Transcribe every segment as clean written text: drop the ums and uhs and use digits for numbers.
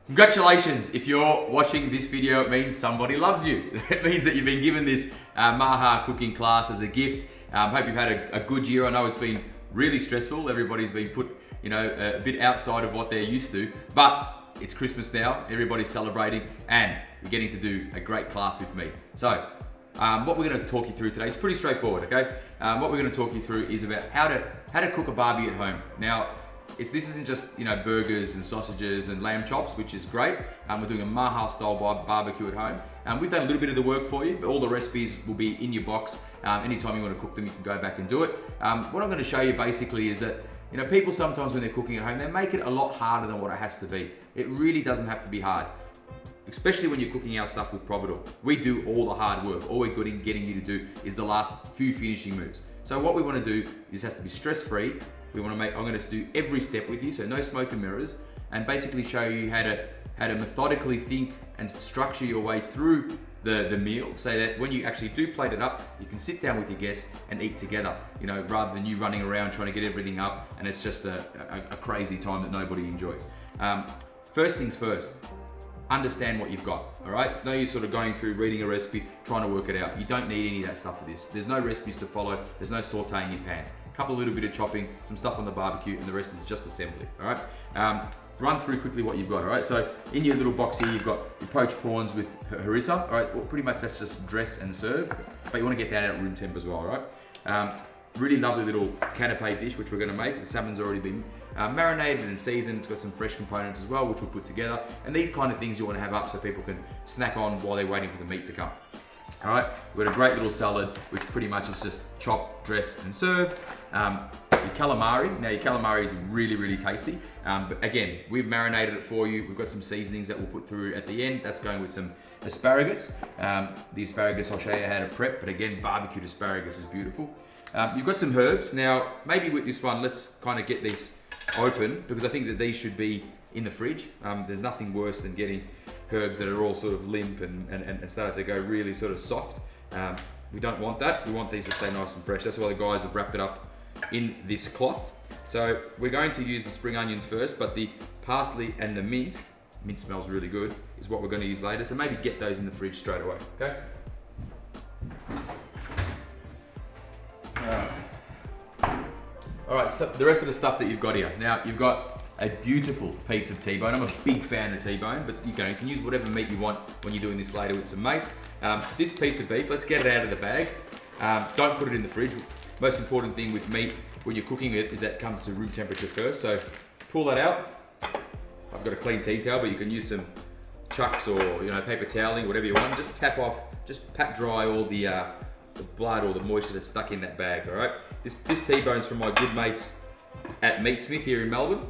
Congratulations, if you're watching this video, it means somebody loves you. It means that you've been given this Maha cooking class as a gift. Hope you've had a good year. I know it's been really stressful. Everybody's been put, a bit outside of what they're used to, but it's Christmas now, everybody's celebrating, and you're getting to do a great class with me. So, what we're gonna talk you through today, it's pretty straightforward, okay? What we're gonna talk you through is about how to cook a barbie at home. Now, this isn't just burgers and sausages and lamb chops, which is great. We're doing a Maha style barbecue at home. We've done a little bit of the work for you, but all the recipes will be in your box. Anytime you want to cook them, you can go back and do it. What I'm going to show you basically is that people sometimes when they're cooking at home, they make it a lot harder than what it has to be. It really doesn't have to be hard, especially when you're cooking our stuff with Providoor. We do all the hard work. All we're getting you to do is the last few finishing moves. So what we want to do is has to be stress-free. I'm going to do every step with you, so no smoke and mirrors, and basically show you how to methodically think and structure your way through the meal, so that when you actually do plate it up, you can sit down with your guests and eat together, rather than you running around trying to get everything up, and it's just a crazy time that nobody enjoys. First things first, understand what you've got, all right? It's no use sort of going through, reading a recipe, trying to work it out. You don't need any of that stuff for this. There's no recipes to follow, there's no sauteing in pans. Couple little bit of chopping, some stuff on the barbecue, and the rest is just assembly, all right? Run through quickly what you've got, all right? So in your little box here, you've got your poached prawns with harissa, all right? Well, pretty much that's just dress and serve, but you want to get that at room temp as well, all right? Really lovely little canapé dish, which we're gonna make. The salmon's already been marinated and seasoned. It's got some fresh components as well, which we'll put together. And these kind of things you want to have up so people can snack on while they're waiting for the meat to come. All right, we've got a great little salad, which pretty much is just chop, dress, and serve. Your calamari. Now your calamari is really, really tasty. But again, we've marinated it for you. We've got some seasonings that we'll put through at the end. That's going with some asparagus. The asparagus, I'll show you how to prep, but again, barbecued asparagus is beautiful. You've got some herbs. Now, maybe with this one, let's kind of get these open, because I think that these should be in the fridge. There's nothing worse than getting herbs that are all sort of limp and started to go really sort of soft. We don't want that. We want these to stay nice and fresh. That's why the guys have wrapped it up in this cloth. So we're going to use the spring onions first, but the parsley and the mint smells really good, is what we're going to use later. So maybe get those in the fridge straight away, okay? All right, so the rest of the stuff that you've got here. Now, you've got a beautiful piece of T-bone. I'm a big fan of T-bone, but you can use whatever meat you want when you're doing this later with some mates. This piece of beef, let's get it out of the bag. Don't put it in the fridge. Most important thing with meat when you're cooking it is that it comes to room temperature first. So pull that out. I've got a clean tea towel, but you can use some chucks or paper toweling, whatever you want. Just tap off, just pat dry all the blood or the moisture that's stuck in that bag. All right. This T-bone's from my good mates at Meatsmith here in Melbourne.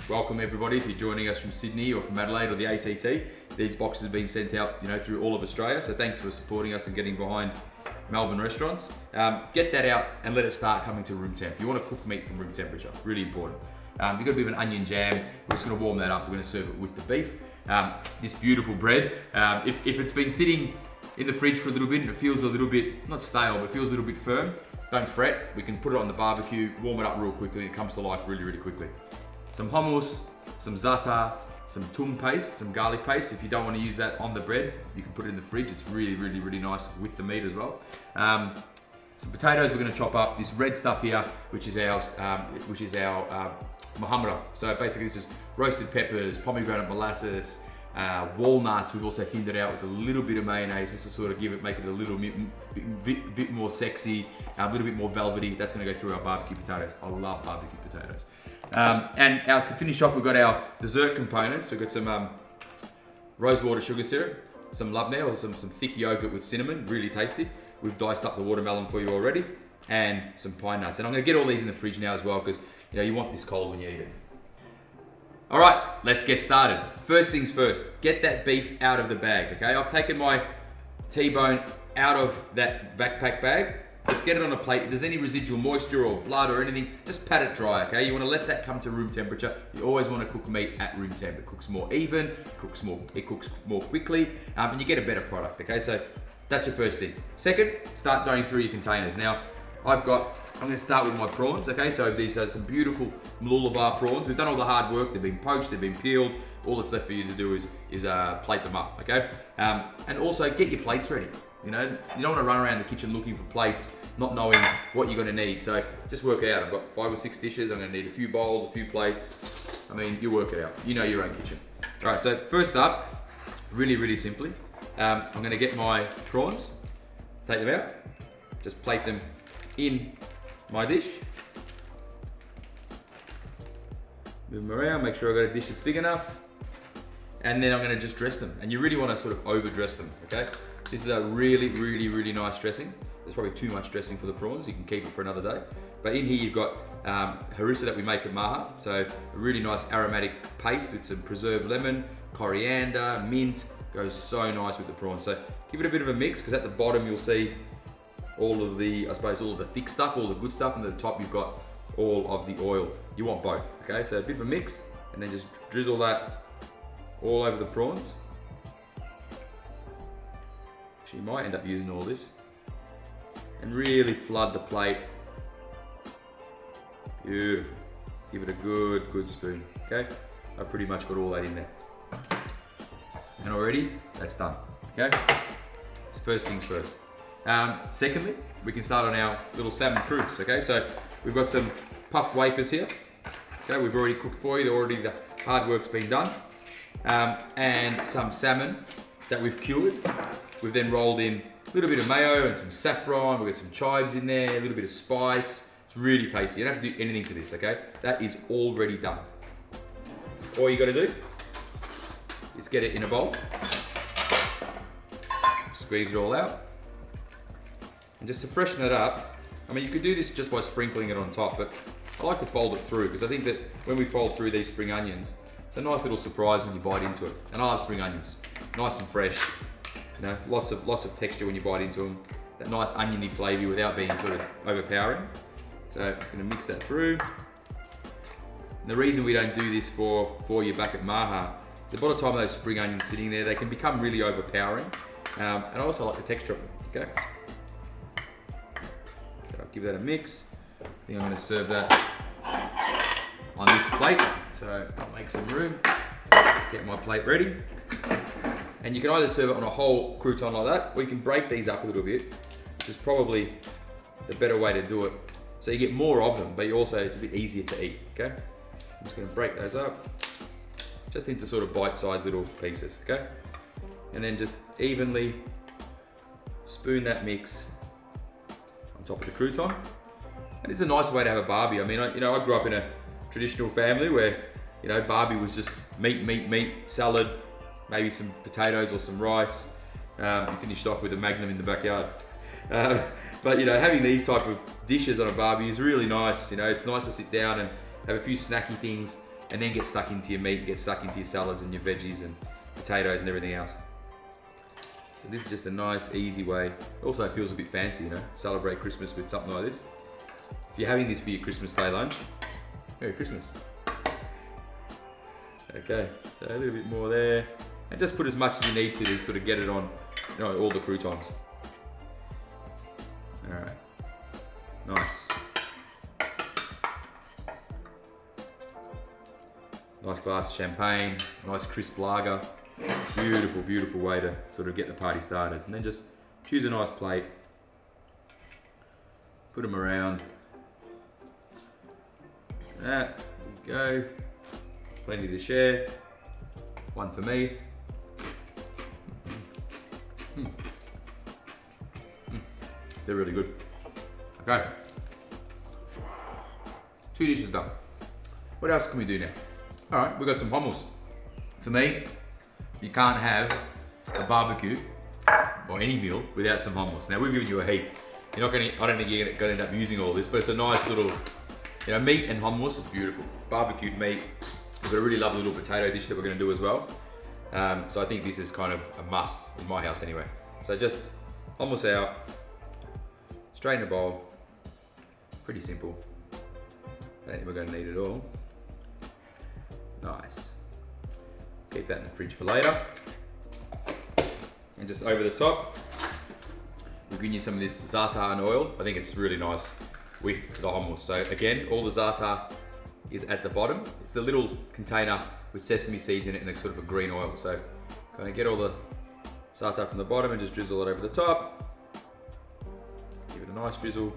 Welcome everybody if you're joining us from Sydney or from Adelaide or the ACT. These boxes have been sent out, through all of Australia. So thanks for supporting us and getting behind Melbourne restaurants. Get that out and let it start coming to room temp. You want to cook meat from room temperature, really important. You've got a bit of an onion jam. We're just going to warm that up. We're going to serve it with the beef. This beautiful bread. If it's been sitting in the fridge for a little bit and it feels a little bit, not stale, but feels a little bit firm, don't fret. We can put it on the barbecue, warm it up real quickly, and it comes to life really, really quickly. Some hummus, some za'atar, some toum paste, some garlic paste. If you don't want to use that on the bread, you can put it in the fridge. It's really, really, really nice with the meat as well. Some potatoes we're going to chop up. This red stuff here, which is our Maha. So basically this is roasted peppers, pomegranate molasses, walnuts. We've also thinned it out with a little bit of mayonnaise just to sort of make it a little bit more sexy, a little bit more velvety. That's going to go through our barbecue potatoes. I love barbecue potatoes. And to finish off, we've got our dessert components. We've got some rosewater sugar syrup, some labneh or some thick yogurt with cinnamon, really tasty. We've diced up the watermelon for you already, and some pine nuts. And I'm going to get all these in the fridge now as well, because you want this cold when you eat it. All right, let's get started. First things first, get that beef out of the bag, okay? I've taken my T-bone out of that backpack bag. Just get it on a plate. If there's any residual moisture or blood or anything, just pat it dry, okay? You want to let that come to room temperature. You always want to cook meat at room temp. It cooks more even, it cooks more quickly, and you get a better product, okay? So that's your first thing. Second, start going through your containers. Now, I've got I'm going to start with my prawns, okay? So these are some beautiful mooloolaba prawns. We've done all the hard work. They've been poached, they've been peeled. All that's left for you to do is plate them up, okay? And also get your plates ready. You know, you don't want to run around the kitchen looking for plates, not knowing what you're going to need. So just work out. I've got 5 or 6 dishes. I'm going to need a few bowls, a few plates. I mean, you work it out. You know your own kitchen. All right, so first up, really simply, I'm going to get my prawns, take them out, just plate them in my dish. Move them around, make sure I've got a dish that's big enough. And then I'm going to just dress them. And you really want to sort of over dress them, okay? This is a really nice dressing. There's probably too much dressing for the prawns. You can keep it for another day. But in here you've got harissa that we make at Maha. So a really nice aromatic paste with some preserved lemon, coriander, mint. Goes so nice with the prawns. So give it a bit of a mix, because at the bottom you'll see all of the, I suppose, all of the thick stuff, all the good stuff, and at the top you've got all of the oil. You want both, okay? So a bit of a mix, and then just drizzle that all over the prawns. Actually, you might end up using all this. And really flood the plate. Beautiful. Give it a good spoon, okay? I've pretty much got all that in there. And already, that's done, okay? So first things first. Secondly, we can start on our little salmon croûtes, okay? So we've got some puffed wafers here. Okay, we've already cooked for you. Already the hard work's been done. And some salmon that we've cured. We've then rolled in a little bit of mayo and some saffron. We've got some chives in there, a little bit of spice. It's really tasty. You don't have to do anything to this, okay? That is already done. All you gotta do is get it in a bowl. Squeeze it all out. And just to freshen it up, I mean, you could do this just by sprinkling it on top, but I like to fold it through, because I think that when we fold through these spring onions, it's a nice little surprise when you bite into it. And I love spring onions, nice and fresh. You know, lots of texture when you bite into them. That nice oniony flavour without being sort of overpowering. So I'm just going to mix that through. And the reason we don't do this for you back at Maha is that by the time those spring onions sitting there, they can become really overpowering. And I also like the texture of them. Okay. So I'll give that a mix. I think I'm going to serve that on this plate. So I'll make some room, get my plate ready. And you can either serve it on a whole crouton like that, or you can break these up a little bit, which is probably the better way to do it. So you get more of them, but you also, it's a bit easier to eat, okay? I'm just gonna break those up, just into sort of bite-sized little pieces, okay? And then just evenly spoon that mix on top of the crouton. And it's a nice way to have a barbie. I mean, I grew up in a traditional family where, you know, barbie was just meat, salad, maybe some potatoes or some rice. You finished off with a Magnum in the backyard. But you know, having these type of dishes on a barbie is really nice. You know, it's nice to sit down and have a few snacky things, and then get stuck into your meat, get stuck into your salads and your veggies and potatoes and everything else. So this is just a nice, easy way. It also feels a bit fancy, you know, celebrate Christmas with something like this. If you're having this for your Christmas Day lunch, Merry Christmas. Okay, so a little bit more there. And just put as much as you need to sort of get it on, you know, all the croutons. All right, nice. Nice glass of champagne, nice crisp lager. Beautiful way to sort of get the party started. And then just choose a nice plate, put them around. There we go. Plenty to share. One for me. They're really good. Okay. 2 dishes done. What else can we do now? All right, we've got some hummus. For me, you can't have a barbecue or any meal without some hummus. Now we've given you a heap. You're not going to, I don't think you're going to end up using all this, but it's a nice little, you know, meat and hummus is beautiful. Barbecued meat. We've got a really lovely little potato dish that we're going to do as well. So I think this is kind of a must in my house anyway. So just hummus out, straight in a bowl. Pretty simple. I don't think we're going to need it all. Nice. Keep that in the fridge for later. And just over the top, we're going to use some of this za'atar and oil. I think it's really nice with the hummus. So again, all the za'atar is at the bottom. It's the little container with sesame seeds in it and a sort of a green oil. So kind of get all the za'atar from the bottom and just drizzle it over the top. Give it a nice drizzle.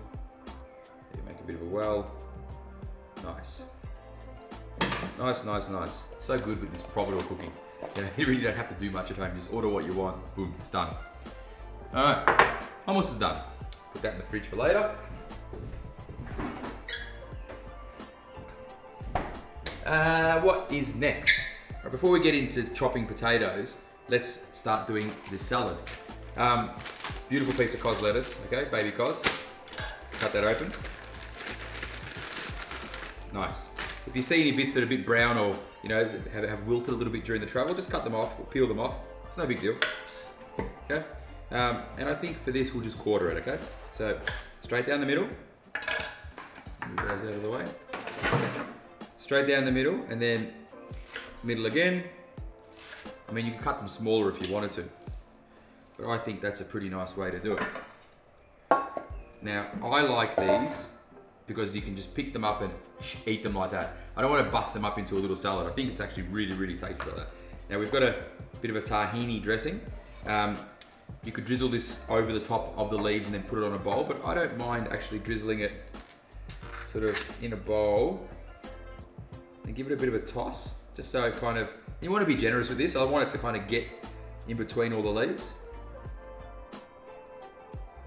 You make a bit of a well. Nice. Nice, nice, nice. So good with this Providoor cooking. You really don't have to do much at home. You just order what you want. Boom, it's done. All right, hummus is done. Put that in the fridge for later. What is next? Right, before we get into chopping potatoes, let's start doing this salad. Beautiful piece of cos lettuce, okay, baby cos. Cut that open. Nice. If you see any bits that are a bit brown or have wilted a little bit during the travel, just cut them off or peel them off. It's no big deal. Okay. And I think for this we'll just quarter it. Okay. So straight down the middle. Move those out of the way. Straight down the middle and then middle again. I mean, you can cut them smaller if you wanted to, but I think that's a pretty nice way to do it. Now, I like these because you can just pick them up and eat them like that. I don't want to bust them up into a little salad. I think it's actually really, really tasty like that. Now, we've got a bit of a tahini dressing. You could drizzle this over the top of the leaves and then put it on a bowl, but I don't mind actually drizzling it sort of in a bowl and give it a bit of a toss, just so it kind of, you want to be generous with this. I want it to kind of get in between all the leaves.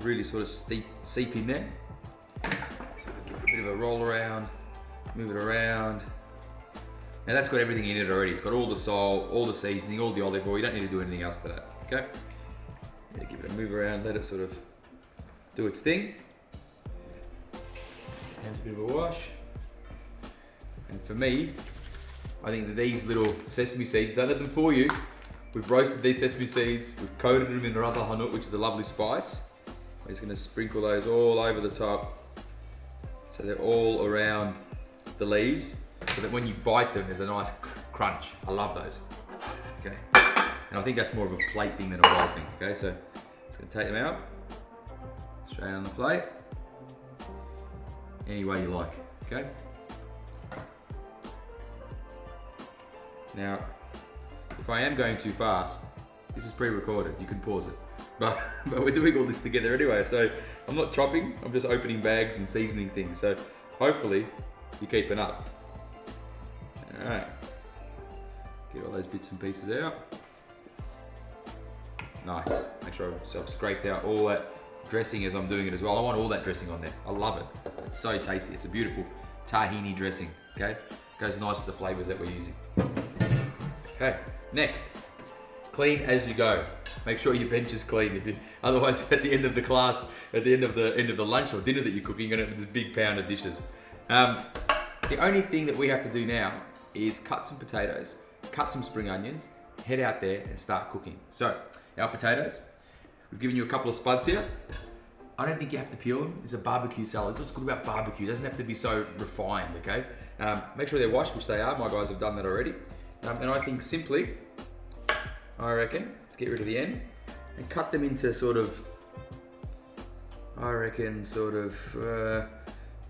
Really sort of seep in there. So give it a bit of a roll around, move it around. Now that's got everything in it already. It's got all the salt, all the seasoning, all the olive oil. You don't need to do anything else to that, okay? Give it a move around, let it sort of do its thing. Hands a bit of a wash. And for me, I think that these little sesame seeds, don't let them fool you. We've roasted these sesame seeds, we've coated them in ras al hanout, which is a lovely spice. I'm just gonna sprinkle those all over the top, so they're all around the leaves, so that when you bite them, there's a nice crunch. I love those, okay? And I think that's more of a plate thing than a bowl thing, okay? So, just gonna take them out, straight on the plate, any way you like, okay? Now, if I am going too fast, this is pre-recorded, you can pause it. But we're doing all this together anyway, so I'm not chopping, I'm just opening bags and seasoning things. So hopefully you're keeping up. All right, get all those bits and pieces out. Nice, make sure I've scraped out all that dressing as I'm doing it as well. I want all that dressing on there, I love it. It's so tasty, it's a beautiful tahini dressing, okay? Goes nice with the flavors that we're using. Okay, next, clean as you go. Make sure your bench is clean. Otherwise, at the end of the class, at the end of the lunch or dinner that you're cooking, you're gonna have this big pound of dishes. The only thing that we have to do now is cut some potatoes, cut some spring onions, head out there and start cooking. So, our potatoes, we've given you a couple of spuds here. I don't think you have to peel them. It's a barbecue salad. That's what's good about barbecue. It doesn't have to be so refined, okay? Make sure they're washed, which they are. My guys have done that already. And I think simply, I reckon, let's get rid of the end and cut them into sort of, I reckon, sort of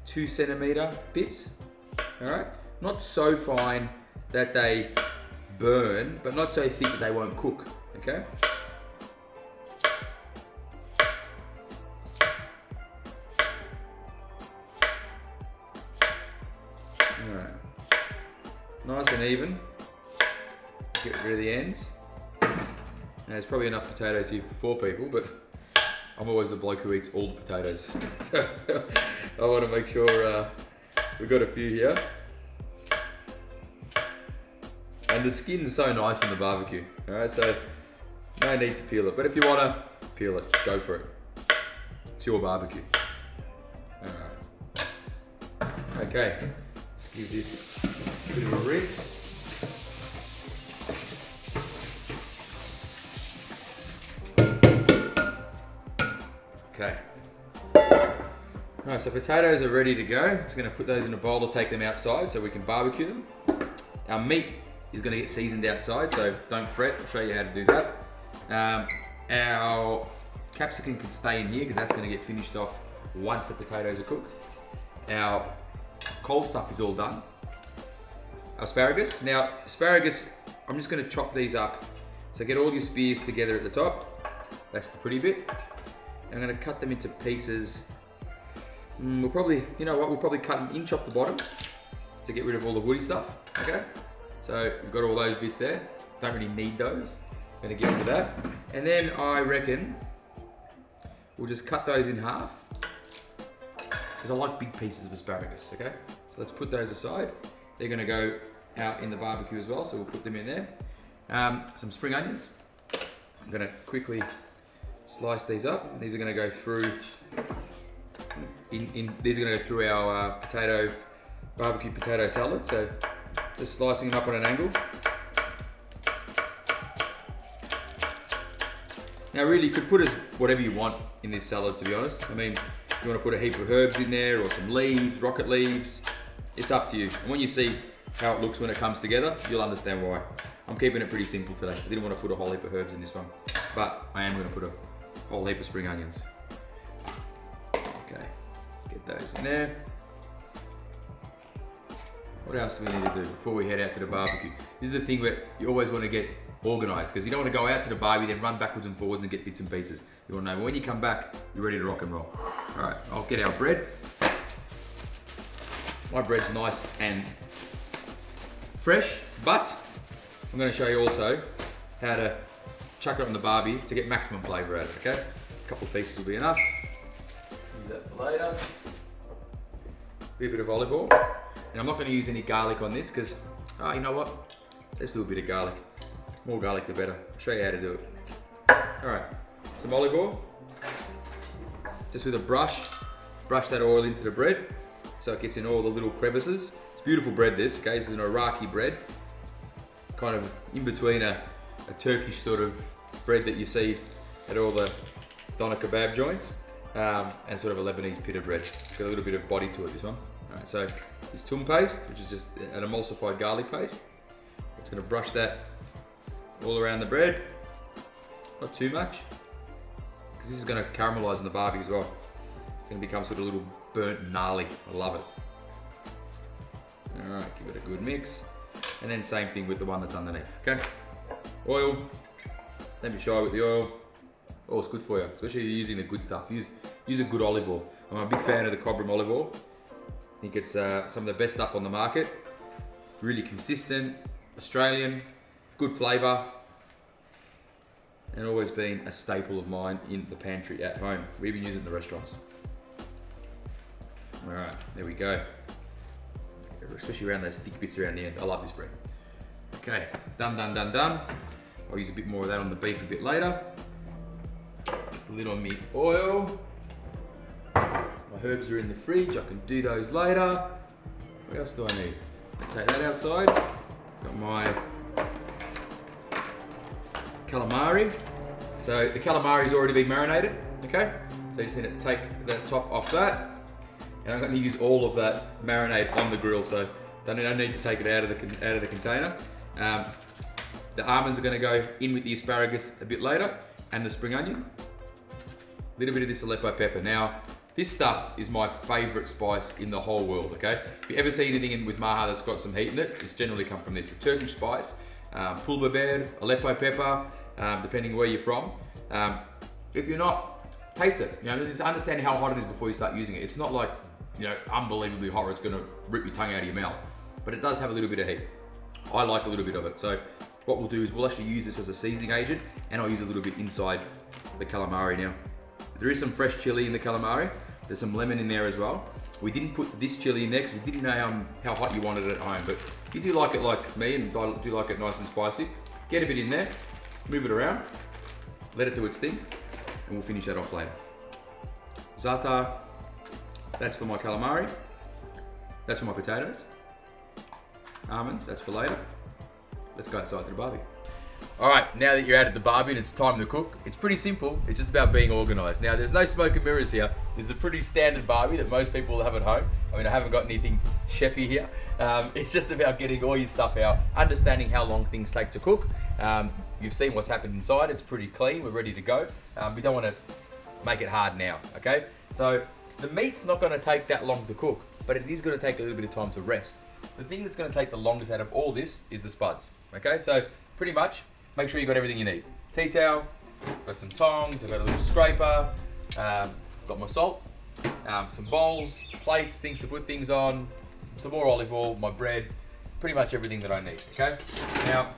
2 centimeter bits, all right? Not so fine that they burn, but not so thick that they won't cook, okay? All right, nice and even. Get rid of the ends. Now, there's probably enough potatoes here for 4 people, but I'm always the bloke who eats all the potatoes. So I want to make sure we've got a few here. And the skin's so nice on the barbecue, all right? So no need to peel it, but if you want to peel it, go for it. It's your barbecue. All right. Okay, let's give this a bit of a rinse. Okay. Alright, so potatoes are ready to go. I'm just going to put those in a bowl to take them outside so we can barbecue them. Our meat is going to get seasoned outside, so don't fret. I'll show you how to do that. Our capsicum can stay in here because that's going to get finished off once the potatoes are cooked. our cold stuff is all done. Asparagus. Now, asparagus, I'm just gonna chop these up. So get all your spears together at the top. That's the pretty bit. I'm gonna cut them into pieces. We'll probably, you know what, we'll probably cut an inch off the bottom to get rid of all the woody stuff, okay? So we've got all those bits there. Don't really need those. I'm gonna get rid of that. And then I reckon we'll just cut those in half because I like big pieces of asparagus, okay? So let's put those aside. They're gonna go out in the barbecue as well, so we'll put them in there. Some spring onions. I'm gonna quickly slice these up. These are gonna go through, these are gonna go through our barbecue potato salad. So just slicing them up on an angle. Now really, you could put whatever you want in this salad, to be honest. I mean, if you want to put a heap of herbs in there or some leaves, rocket leaves, it's up to you. And when you see how it looks when it comes together, you'll understand why. I'm keeping it pretty simple today. I didn't want to put a whole heap of herbs in this one, but I am going to put a whole heap of spring onions. Okay, get those in there. What else do we need to do before we head out to the barbecue? This is the thing where you always want to get organised because you don't want to go out to the barbie, then run backwards and forwards and get bits and pieces. You want to know when you come back, you're ready to rock and roll. All right, I'll get our bread. My bread's nice and fresh, but I'm going to show you also how to chuck it on the barbie to get maximum flavour out of it, okay? A couple of pieces will be enough. Use that for later. Be a bit of olive oil. And I'm not going to use any garlic on this because, you know what? Let's do a bit of garlic. More garlic the better. I'll show you how to do it. All right, some olive oil. Just with a brush that oil into the bread so it gets in all the little crevices. It's beautiful bread this, okay? This is an Iraqi bread. It's kind of in between a Turkish sort of bread that you see at all the doner kebab joints and sort of a Lebanese pita bread. It's got a little bit of body to it, this one. All right, so this toum paste, which is just an emulsified garlic paste. I'm just gonna brush that all around the bread. Not too much, because this is gonna caramelize in the barbie as well. It's gonna become sort of a little burnt gnarly. I love it. All right, give it a good mix. And then same thing with the one that's underneath, okay? Oil, don't be shy with the oil. Oil's good for you, especially if you're using the good stuff. Use a good olive oil. I'm a big fan of the cardamom olive oil. I think it's some of the best stuff on the market. Really consistent, Australian, good flavour, and always been a staple of mine in the pantry at home. We even use it in the restaurants. All right, there we go. Especially around those thick bits around the end. I love this bread. Okay, done. I'll use a bit more of that on the beef a bit later. A lid on me oil. My herbs are in the fridge. I can do those later. What else do I need? Take that outside. Got my calamari. So the calamari's already been marinated, okay? So you just need to take the top off that. And I'm going to use all of that marinade on the grill, so don't need to take it out of the container. The almonds are going to go in with the asparagus a bit later, and the spring onion. A little bit of this Aleppo pepper. Now, this stuff is my favourite spice in the whole world, okay? If you ever see anything in with Maha that's got some heat in it, it's generally come from this. A Turkish spice, pul biber, Aleppo pepper, depending where you're from. If you're not, taste it. You know, just understand how hot it is before you start using it. It's not like, you know, unbelievably hot or it's gonna rip your tongue out of your mouth. But it does have a little bit of heat. I like a little bit of it. So what we'll do is we'll actually use this as a seasoning agent, and I'll use a little bit inside the calamari now. There is some fresh chili in the calamari. There's some lemon in there as well. We didn't put this chili in there because we didn't know how hot you wanted it at home. But if you do like it like me and do like it nice and spicy, get a bit in there, move it around, let it do its thing, and we'll finish that off later. Za'atar, that's for my calamari. That's for my potatoes. Almonds, that's for later. Let's go outside to the barbie. All right, now that you're out at the barbie and it's time to cook, it's pretty simple. It's just about being organized. Now, there's no smoke and mirrors here. This is a pretty standard barbie that most people will have at home. I mean, I haven't got anything chefy here. It's just about getting all your stuff out, understanding how long things take to cook. You've seen what's happened inside. It's pretty clean. We're ready to go. We don't want to make it hard now, okay? So the meat's not going to take that long to cook. but it is going to take a little bit of time to rest. The thing that's going to take the longest out of all this is the spuds. Okay, so pretty much make sure you got everything you need. Tea towel, got some tongs, I've got a little scraper, got my salt, some bowls, plates, things to put things on, some more olive oil, my bread, pretty much everything that I need. Okay, now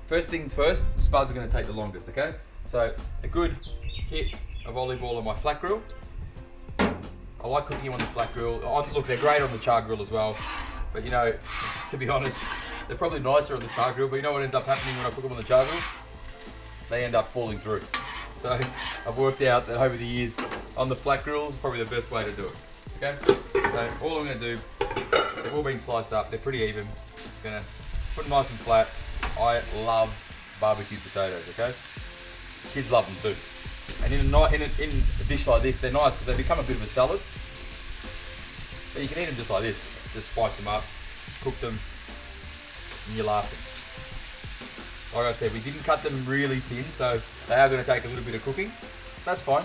first things first, the spuds are going to take the longest. Okay, so a good hit of olive oil on my flat grill. I like cooking them on the flat grill. Look, they're great on the char grill as well, but you know, to be honest, they're probably nicer on the char grill, but you know what ends up happening when I cook them on the char grill? They end up falling through. So I've worked out that over the years, on the flat grill is probably the best way to do it. Okay? So all I'm going to do, they've all been sliced up, they're pretty even. Just going to put them nice and flat. I love barbecued potatoes, okay? Kids love them too. And in a dish like this, they're nice because they become a bit of a salad. But you can eat them just like this. Just spice them up, cook them, and you're laughing. Like I said, we didn't cut them really thin, so they are going to take a little bit of cooking. That's fine.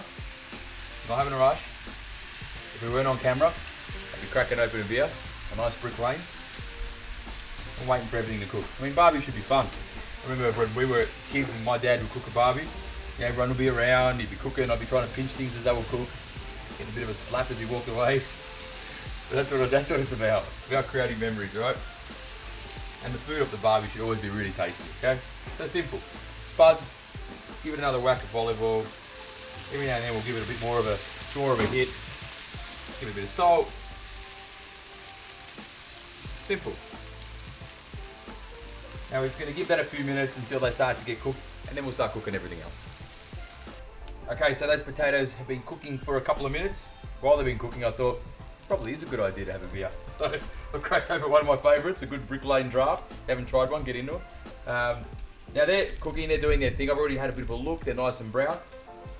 Not having a rush. If we weren't on camera, I'd be cracking open a beer, a nice brick lane, and waiting for everything to cook. I mean, barbie should be fun. I remember when we were kids and my dad would cook a barbie. You know, everyone would be around, he'd be cooking, I'd be trying to pinch things as they would cook, getting a bit of a slap as he walked away. But that's what it's about creating memories, right? And the food off the barbie should always be really tasty, okay? So simple. Spuds, give it another whack of olive oil. Every now and then we'll give it a bit more of a hit. Give it a bit of salt. Simple. Now we're just going to give that a few minutes until they start to get cooked, and then we'll start cooking everything else. Okay, so those potatoes have been cooking for a couple of minutes. While they've been cooking, I thought, probably is a good idea to have a beer. So I've cracked open one of my favourites, a good Brick Lane draft. Haven't tried one, get into it. Now they're cooking, they're doing their thing. I've already had a bit of a look, they're nice and brown.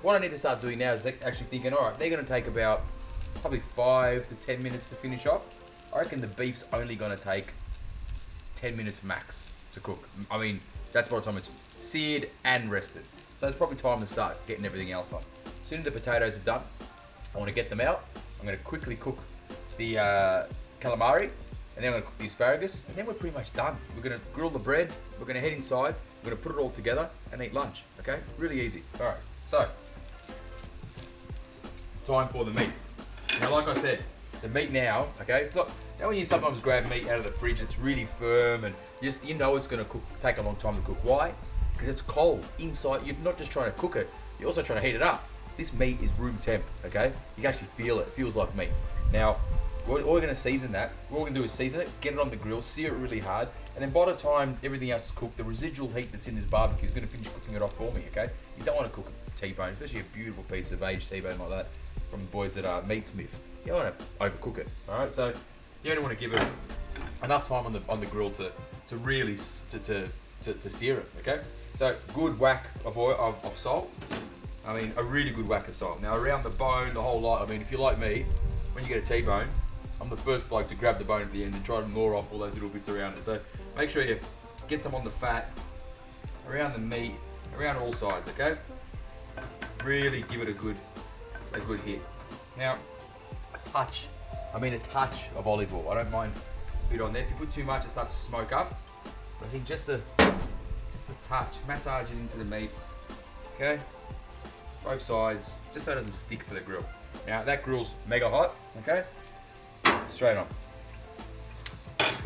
What I need to start doing now is actually thinking, all right, they're going to take about probably 5 to 10 minutes to finish off. I reckon the beef's only going to take 10 minutes max to cook. I mean, that's by the time it's seared and rested. So it's probably time to start getting everything else on. As soon as the potatoes are done, I want to get them out. I'm going to quickly cook the calamari, and then I'm going to cook the asparagus, and then we're pretty much done. We're going to grill the bread, we're going to head inside, we're going to put it all together and eat lunch, okay? Really easy. All right, so time for the meat. Now, like I said, the meat now, okay, it's not, now when you sometimes grab meat out of the fridge, it's really firm and you know it's going to take a long time to cook. Why? Because it's cold inside. You're not just trying to cook it, you're also trying to heat it up. This meat is room temp, okay? You can actually feel it. It feels like meat. Now, we're going to season that. What we're going to do is season it, get it on the grill, sear it really hard, and then by the time everything else is cooked, the residual heat that's in this barbecue is going to finish cooking it off for me, okay? You don't want to cook a T-bone, especially a beautiful piece of aged T-bone like that from the boys at Meatsmith. You don't want to overcook it, all right? So you only want to give it enough time on the grill to really to sear it, okay? So good whack of salt. I mean, a really good whack of salt. Now around the bone, the whole lot, I mean, if you're like me, when you get a T-bone, I'm the first bloke to grab the bone at the end and try to gnaw off all those little bits around it. So make sure you get some on the fat, around the meat, around all sides, okay? Really give it a good hit. Now, a touch of olive oil. I don't mind a bit on there. If you put too much, it starts to smoke up. But I think just a touch, massage it into the meat, okay? Both sides, just so it doesn't stick to the grill. Now that grill's mega hot, okay? Straight on.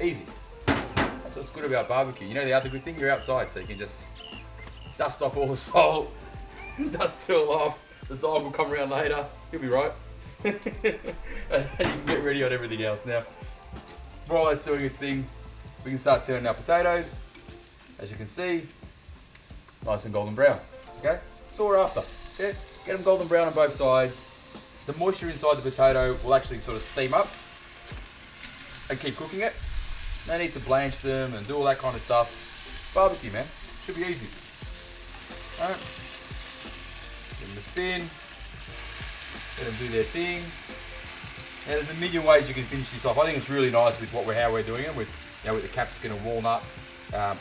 Easy. That's what's good about barbecue. You know the other good thing? You're outside, so you can just dust off all the salt, dust it all off. The dog will come around later. He'll be right. And you can get ready on everything else. Now, while that's doing its thing, we can start turning our potatoes. As you can see, nice and golden brown, okay? That's all we're after, yeah? Get them golden brown on both sides. The moisture inside the potato will actually sort of steam up and keep cooking it. No need to blanch them and do all that kind of stuff. Barbecue, man, should be easy. All right, give them a spin, let them do their thing. Now there's a million ways you can finish this off. I think it's really nice with how we're doing it with, you know, with the capsicum and walnut.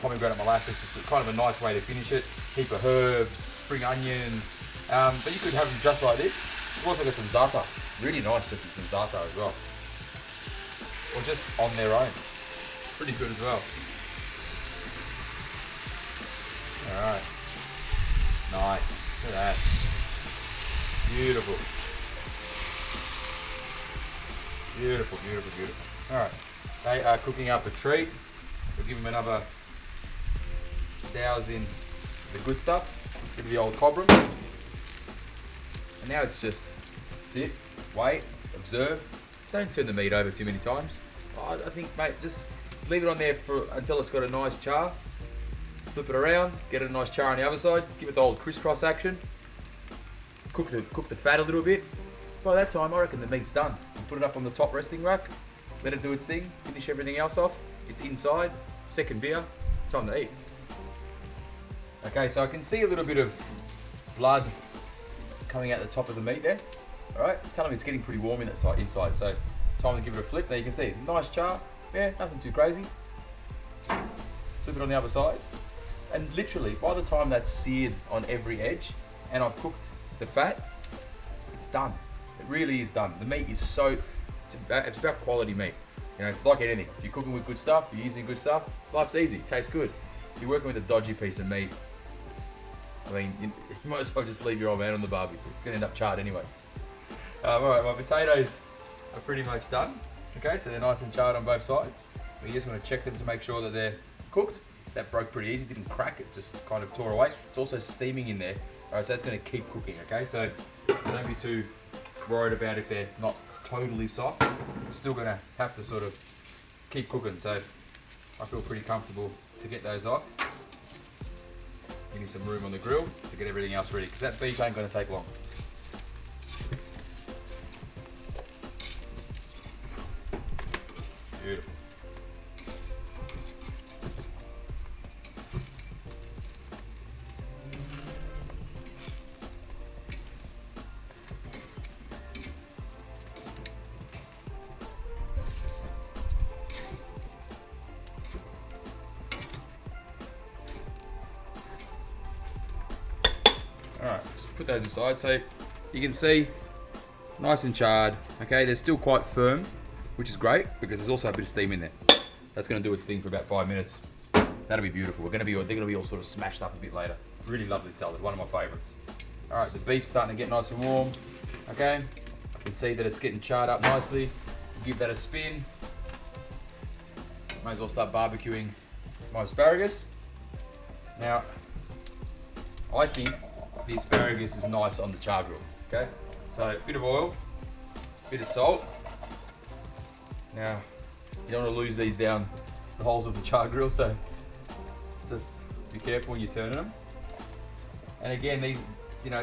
Pomegranate molasses, it's kind of a nice way to finish it. Heap of herbs, spring onions, but you could have them just like this. We've also got some za'atar, really nice just with some za'atar as well. or just on their own. Pretty good as well. Alright. Nice. Look at that. Beautiful. Beautiful, beautiful, beautiful. Alright. They are cooking up a treat. We'll give them another douse in the good stuff. Give it the old cobram. And now it's just sit, wait, observe. Don't turn the meat over too many times. I think, mate, just leave it on there until it's got a nice char. Flip it around, get a nice char on the other side. Give it the old crisscross action. Cook the fat a little bit. By that time, I reckon the meat's done. You put it up on the top resting rack, let it do its thing, finish everything else off. It's inside, second beer, time to eat. Okay, so I can see a little bit of blood coming out the top of the meat there. All right, it's telling me it's getting pretty warm in that side, inside, so time to give it a flip. Now you can see, nice char, yeah, nothing too crazy. Flip it on the other side. And literally, by the time that's seared on every edge, and I've cooked the fat, it's done. It really is done. The meat is it's about quality meat. You know, like anything. If you're cooking with good stuff, you're using good stuff, life's easy, tastes good. If you're working with a dodgy piece of meat, I mean, you might as well just leave your old man on the barbecue. It's gonna end up charred anyway. Alright, my potatoes are pretty much done. Okay, so they're nice and charred on both sides. We just want to check them to make sure that they're cooked. That broke pretty easy, didn't crack, it just kind of tore away. It's also steaming in there. Alright, so that's going to keep cooking, okay? So don't be too worried about if they're not totally soft. You're still going to have to sort of keep cooking. So I feel pretty comfortable to get those off. Give me some room on the grill to get everything else ready, because that beef ain't going to take long. Beautiful. Alright, just put those aside. So you can see, nice and charred. Okay, they're still quite firm, which is great because there's also a bit of steam in there. That's going to do its thing for about 5 minutes. That'll be beautiful. They're going to be all sort of smashed up a bit later. Really lovely salad, one of my favourites. Alright, the beef's starting to get nice and warm. Okay, I can see that it's getting charred up nicely. Give that a spin. May as well start barbecuing my asparagus. Now, I think the asparagus is nice on the char grill. Okay, so a bit of oil, bit of salt. Now, you don't want to lose these down the holes of the char grill, so just be careful when you're turning them. And again, these, you know,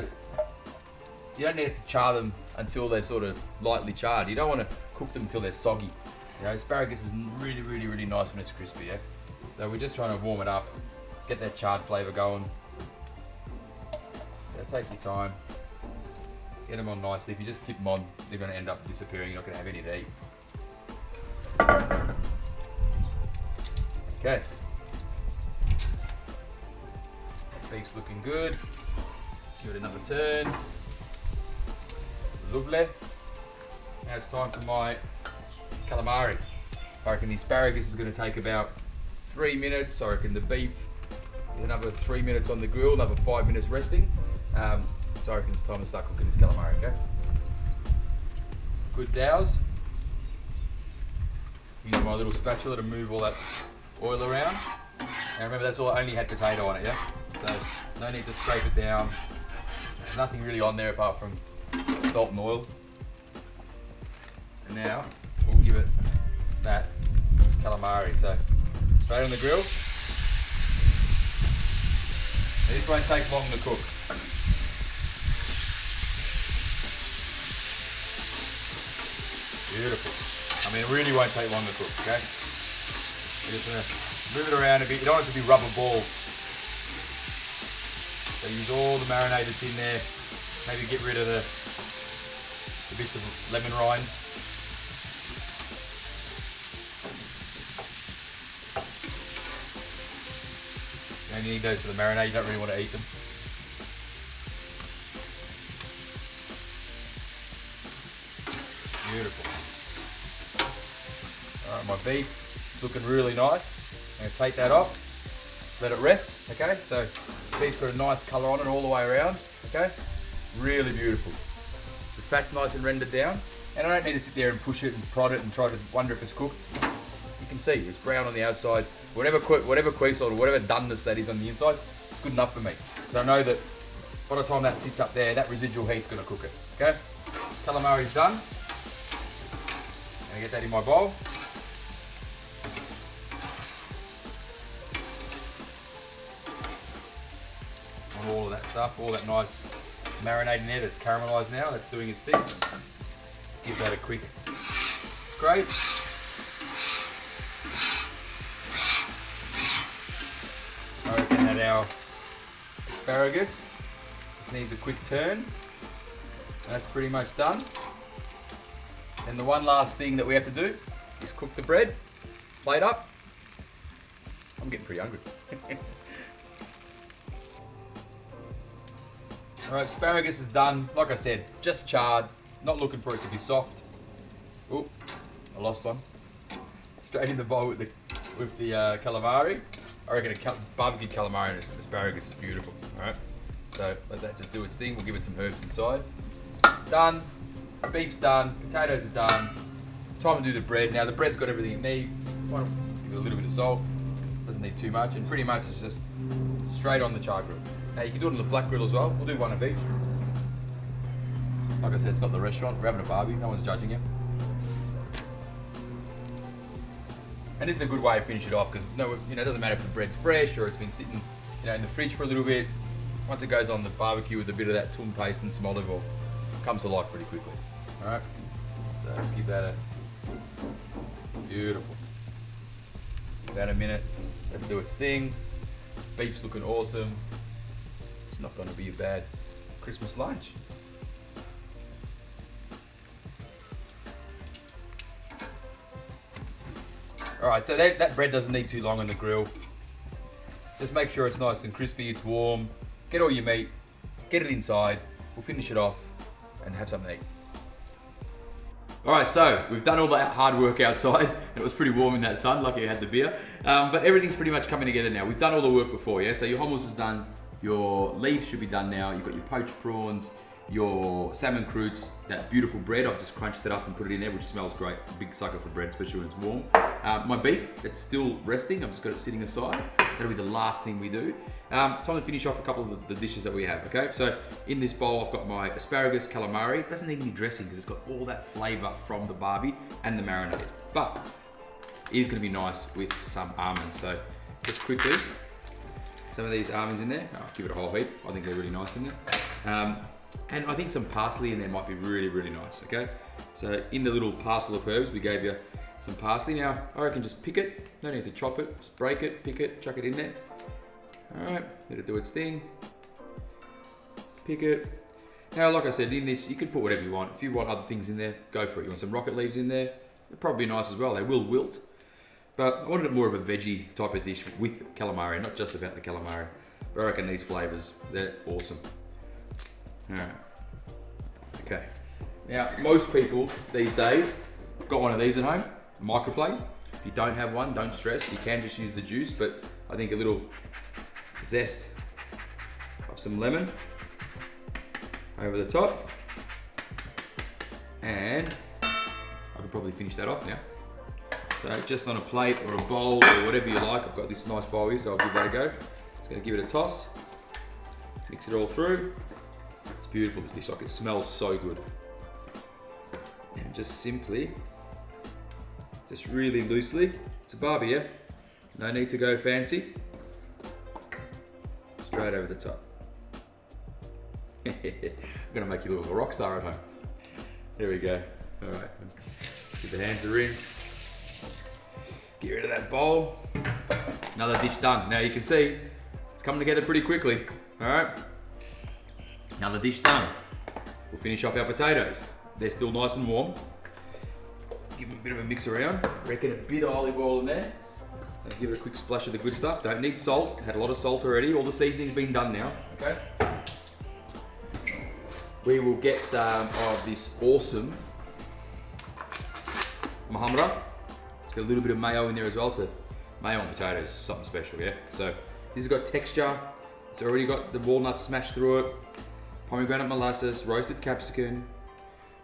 you don't need to char them until they're sort of lightly charred. You don't want to cook them until they're soggy. You know, asparagus is really, really, really nice when it's crispy, yeah? So we're just trying to warm it up, get that charred flavour going. So take your time, get them on nicely. If you just tip them on, they're going to end up disappearing. You're not going to have any to eat. Okay. Beef's looking good. Give it another turn. Lovely. Now it's time for my calamari. I reckon the asparagus is going to take about 3 minutes. I reckon the beef is another 3 minutes on the grill, another 5 minutes resting. So I reckon it's time to start cooking this calamari, okay? Good douse. Use my little spatula to move all that oil around. And remember, that's all, I only had potato on it, yeah? So no need to scrape it down. There's nothing really on there apart from salt and oil. And now we'll give it that calamari. So straight on the grill. And this won't take long to cook. Beautiful. I mean, it really won't take long to cook, okay? You're just gonna move it around a bit. You don't want it to be rubber balls. So use all the marinade that's in there. Maybe get rid of the bits of lemon rind. You only need those for the marinade. You don't really want to eat them. Beautiful. All right, my beef is looking really nice. I'm gonna take that off, let it rest, okay? So beef's got a nice color on it all the way around, okay? Really beautiful. The fat's nice and rendered down. And I don't need to sit there and push it and prod it and try to wonder if it's cooked. You can see it's brown on the outside. Whatever queso or whatever doneness that is on the inside, it's good enough for me. So I know that by the time that sits up there, that residual heat's gonna cook it, okay? Calamari's done. Gonna get that in my bowl. And all of that stuff, all that nice marinade in there that's caramelized now, that's doing its thing. Give that a quick scrape. I reckon that our asparagus just needs a quick turn. That's pretty much done. And the one last thing that we have to do is cook the bread, plate up. I'm getting pretty hungry. All right, asparagus is done. Like I said, just charred. Not looking for it to be soft. Oh, I lost one. Straight in the bowl with the calamari. I reckon a barbecued calamari and asparagus is beautiful. All right, so let that just do its thing. We'll give it some herbs inside. Done. Beef's done. Potatoes are done. Time to do the bread. Now the bread's got everything it needs. Let's give it a little bit of salt. Doesn't need too much, and pretty much it's just straight on the char grill. Now you can do it on the flat grill as well. We'll do one of each. Like I said, it's not the restaurant. We're having a barbie. No one's judging you. And this is a good way to finish it off because it doesn't matter if the bread's fresh or it's been sitting, in the fridge for a little bit. Once it goes on the barbecue with a bit of that toum paste and some olive oil, it comes to life pretty quickly. All right. So let's give that a beautiful. Give that a minute. Let it do its thing. Beef's looking awesome. It's not going to be a bad Christmas lunch. All right, so that bread doesn't need too long on the grill. Just make sure it's nice and crispy, it's warm. Get all your meat, get it inside. We'll finish it off and have something to eat. All right, so we've done all that hard work outside. It was pretty warm in that sun, lucky I had the beer. But everything's pretty much coming together now. We've done all the work before, yeah? So your hummus is done, your leaves should be done now. You've got your poached prawns, your salmon croûtes, that beautiful bread. I've just crunched it up and put it in there, which smells great. Big sucker for bread, especially when it's warm. My beef, it's still resting. I've just got it sitting aside. That'll be the last thing we do. Time to finish off a couple of the dishes that we have, okay? So in this bowl, I've got my asparagus calamari. It doesn't need any dressing because it's got all that flavor from the barbie and the marinade. But it is gonna be nice with some almonds. So just quickly, some of these almonds in there. I'll give it a whole heap. I think they're really nice in there. And I think some parsley in there might be really, really nice, okay? So in the little parcel of herbs, we gave you some parsley. Now, I reckon just pick it. No need to chop it. Just break it, pick it, chuck it in there. All right, let it do its thing. Pick it. Now, like I said, in this, you can put whatever you want. If you want other things in there, go for it. You want some rocket leaves in there? They're probably nice as well. They will wilt. But I wanted it more of a veggie type of dish with calamari, not just about the calamari. But I reckon these flavors, they're awesome. All right. Okay. Now, most people these days got one of these at home, a microplate. If you don't have one, don't stress. You can just use the juice, but I think a little zest of some lemon over the top. And I could probably finish that off now. So just on a plate or a bowl or whatever you like. I've got this nice bowl here, so I'll give that a go. Just gonna give it a toss. Mix it all through. It's beautiful, this dish. Like, it smells so good. And just simply, just really loosely. It's a barbie, yeah? No need to go fancy. Straight over the top. I'm gonna make you look like a rock star at home. There we go. All right, give the hands a rinse. Get rid of that bowl. Another dish done. Now you can see it's coming together pretty quickly. All right, another dish done. We'll finish off our potatoes. They're still nice and warm. Give them a bit of a mix around. Reckon a bit of olive oil in there. And give it a quick splash of the good stuff. Don't need salt. Had a lot of salt already. All the seasoning's been done now. Okay. We will get some of this awesome Maha Home. It's got a little bit of mayo in there as well. Mayo on potatoes is something special, yeah? So this has got texture. It's already got the walnuts smashed through it. Pomegranate molasses, roasted capsicum.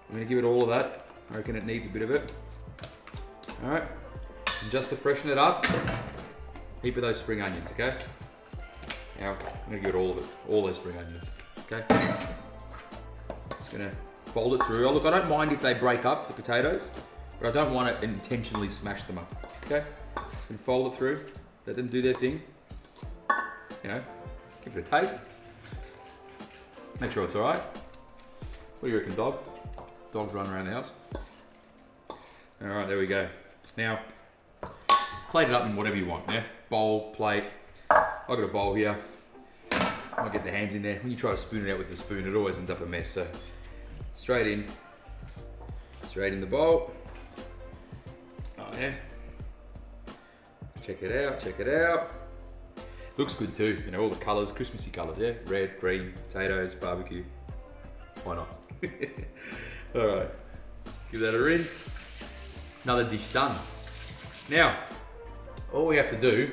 I'm gonna give it all of that. I reckon it needs a bit of it. All right, and just to freshen it up, heap of those spring onions, okay? Now, I'm gonna give it all of it, all those spring onions, okay? Just gonna fold it through. Oh, look, I don't mind if they break up, the potatoes, but I don't want to intentionally smash them up, okay? Just gonna fold it through, let them do their thing. You know, give it a taste. Make sure it's all right. What do you reckon, dog? Dogs running around the house. All right, there we go. Now, plate it up in whatever you want, yeah? Bowl, plate. I've got a bowl here. I'll get the hands in there. When you try to spoon it out with the spoon, it always ends up a mess. So, straight in the bowl. Oh yeah. Check it out, check it out. Looks good too, you know, all the colours, Christmassy colours, yeah? Red, green, potatoes, barbecue. Why not? All right, give that a rinse. Another dish done. Now, all we have to do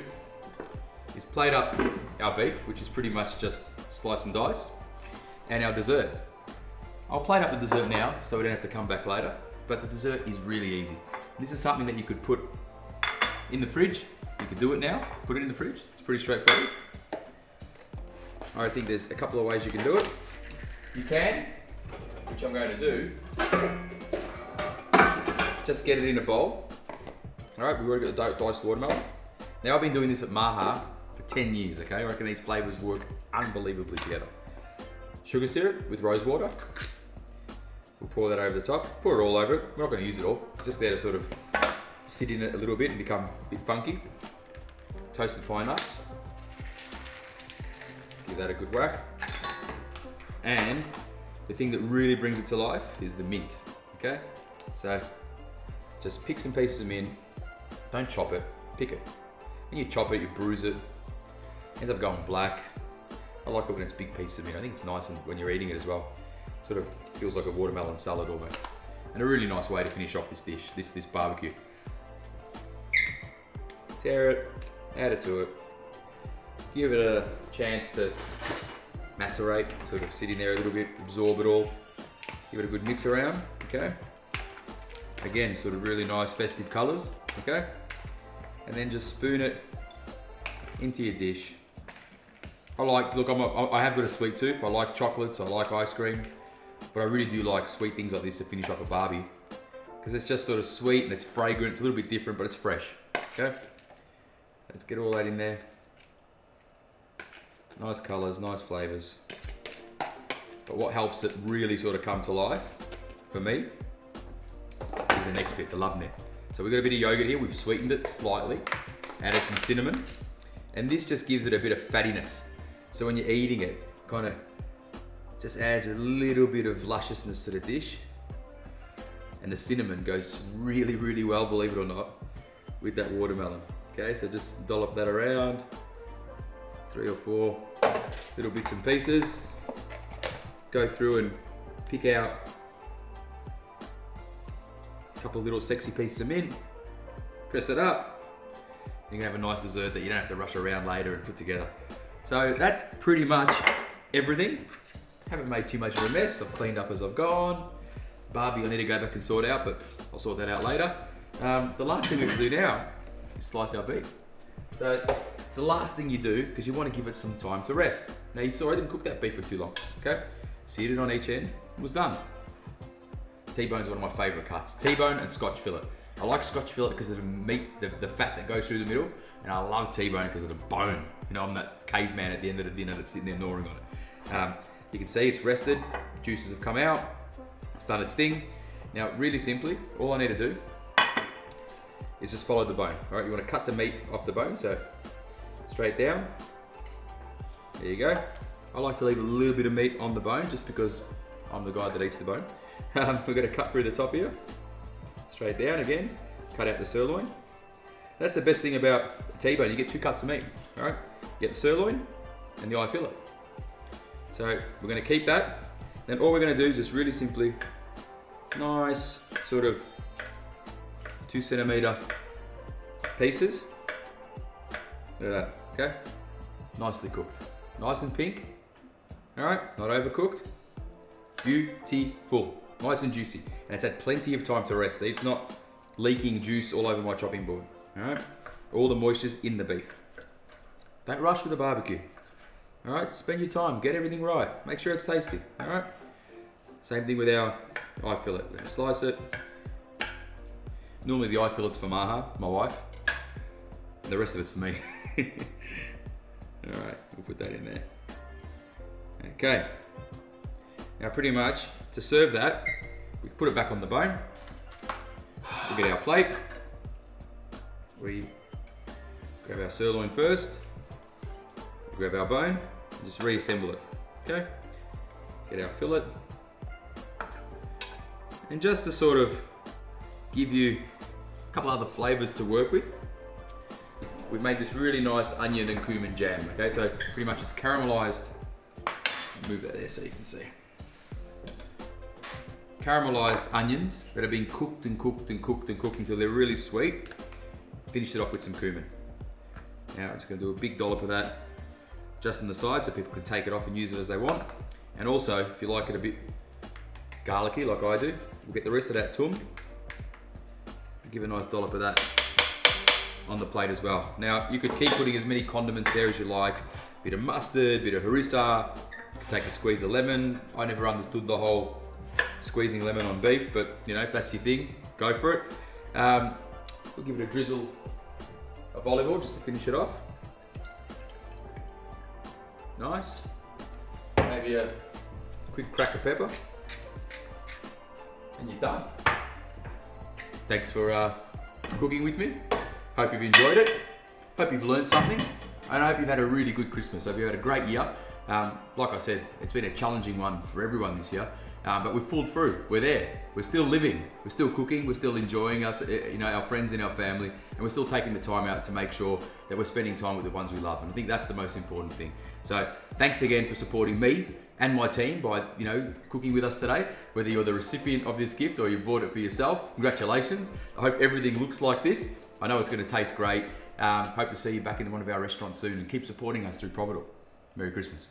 is plate up our beef, which is pretty much just slice and dice, and our dessert. I'll plate up the dessert now so we don't have to come back later, but the dessert is really easy. This is something that you could put in the fridge. You could do it now, put it in the fridge. It's pretty straightforward. I think there's a couple of ways you can do it. You can, which I'm going to do, just get it in a bowl. All right, we've already got the diced watermelon. Now I've been doing this at Maha for 10 years, okay? I reckon these flavors work unbelievably together. Sugar syrup with rosewater. We'll pour that over the top. Pour it all over it. We're not going to use it all. It's just there to sort of sit in it a little bit and become a bit funky. Toasted pine nuts. Give that a good whack. And the thing that really brings it to life is the mint, okay? So just pick some pieces of mint. Don't chop it, pick it. When you chop it, you bruise it. Ends up going black. I like it when it's big pieces of mint. I think it's nice when you're eating it as well. Sort of feels like a watermelon salad almost. And a really nice way to finish off this dish, this barbecue. Tear it, add it to it. Give it a chance to macerate, sort of sit in there a little bit, absorb it all. Give it a good mix around, okay? Again, sort of really nice festive colors, okay? And then just spoon it into your dish. I have got a sweet tooth. I like chocolates, I like ice cream, but I really do like sweet things like this to finish off a barbie, because it's just sort of sweet and it's fragrant. It's a little bit different, but it's fresh, okay? Let's get all that in there. Nice colors, nice flavors. But what helps it really sort of come to life, for me, is the next bit, the labneh. So we've got a bit of yogurt here. We've sweetened it slightly, added some cinnamon, and this just gives it a bit of fattiness. So when you're eating it, kind of just adds a little bit of lusciousness to the dish. And the cinnamon goes really, really well, believe it or not, with that watermelon. Okay, so just dollop that around. 3 or 4 little bits and pieces. Go through and pick out a couple of little sexy pieces of mint. Dress it up. You're gonna have a nice dessert that you don't have to rush around later and put together. So that's pretty much everything. Haven't made too much of a mess. I've cleaned up as I've gone. Barbie, I need to go back and sort out, but I'll sort that out later. The last thing we have to do now is slice our beef. So it's the last thing you do because you want to give it some time to rest. Now you saw I didn't cook that beef for too long, okay? Seared it on each end, it was done. T-bone's one of my favorite cuts. T-bone and Scotch fillet. I like Scotch fillet because of the meat, the fat that goes through the middle, and I love T-bone because of the bone. You know, I'm that caveman at the end of the dinner that's sitting there gnawing on it. You can see it's rested, juices have come out, it's done its thing. Now, really simply, all I need to do is just follow the bone. All right, you want to cut the meat off the bone, so straight down. There you go. I like to leave a little bit of meat on the bone just because I'm the guy that eats the bone. We're going to cut through the top here. Straight down again, cut out the sirloin. That's the best thing about T-bone, you get 2 cuts of meat, all right? You get the sirloin and the eye fillet. So we're gonna keep that. Then all we're gonna do is just really simply, nice sort of 2 centimeter pieces. Look at that, okay? Nicely cooked. Nice and pink. All right, not overcooked. Beautiful, nice and juicy. And it's had plenty of time to rest. See, it's not leaking juice all over my chopping board. All right, all the moisture's in the beef. Don't rush with the barbecue. All right, spend your time, get everything right. Make sure it's tasty, all right? Same thing with our eye fillet. We're gonna slice it. Normally the eye fillet's for Maha, my wife. And the rest of it's for me. All right, we'll put that in there. Okay. Now pretty much, to serve that, we put it back on the bone. We get our plate. We grab our sirloin first. Grab our bone, and just reassemble it, okay? Get our fillet. And just to sort of give you a couple other flavors to work with, we've made this really nice onion and cumin jam, okay? So pretty much it's caramelized. Move that there so you can see. Caramelized onions that have been cooked and cooked and cooked and cooked until they're really sweet. Finished it off with some cumin. Now I'm just gonna do a big dollop of that just on the side so people can take it off and use it as they want. And also, if you like it a bit garlicky like I do, we'll get the rest of that toum. Give a nice dollop of that on the plate as well. Now, you could keep putting as many condiments there as you like. Bit of mustard, bit of harissa, you could take a squeeze of lemon. I never understood the whole squeezing lemon on beef, but you know, if that's your thing, go for it. We'll give it a drizzle of olive oil just to finish it off. Nice. Maybe a quick crack of pepper. And you're done. Thanks for cooking with me. Hope you've enjoyed it. Hope you've learned something. And I hope you've had a really good Christmas. Hope you've had a great year. Like I said, it's been a challenging one for everyone this year. But we've pulled through. We're there. We're still living. We're still cooking. We're still enjoying us, you know, our friends and our family, and we're still taking the time out to make sure that we're spending time with the ones we love. And I think that's the most important thing. So thanks again for supporting me and my team by, you know, cooking with us today. Whether you're the recipient of this gift or you bought it for yourself, congratulations. I hope everything looks like this. I know it's going to taste great. Hope to see you back in one of our restaurants soon, and keep supporting us through Providoor. Merry Christmas.